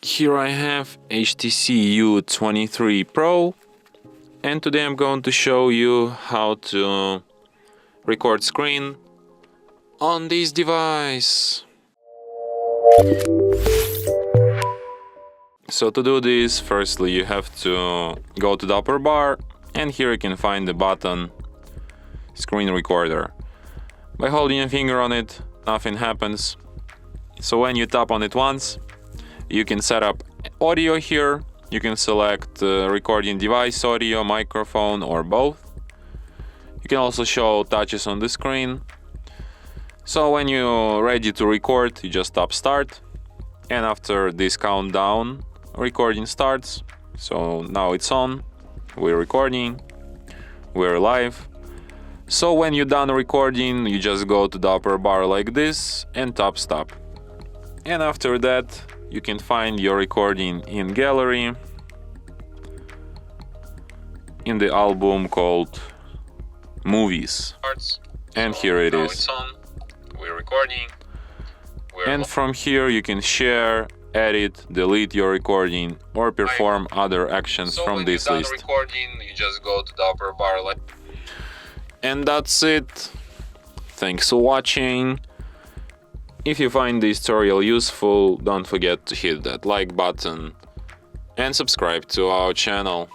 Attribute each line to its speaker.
Speaker 1: Here I have HTC U23 Pro, and today I'm going to show you how to record screen on this device. So to do this, firstly you have to go to the upper bar, and here you can find the button Screen Recorder. By holding a finger on it, nothing happens. So when you tap on it once, you can set up audio here. You can select recording device audio, microphone, or both. You can also show touches on the screen. So when you're ready to record, you just tap start, and after this countdown, recording starts. So now it's on, we're recording, we're live. So when you're done recording, you just go to the upper bar like this and tap stop. And after that, you can find your recording in gallery, in the album called Movies. And here it is. We're recording. And from here you can share, edit, delete your recording, or perform other actions from this list. So when you're done recording, you just go to the upper bar like. And that's it. Thanks for watching. If you find this tutorial useful, don't forget to hit that like button and subscribe to our channel.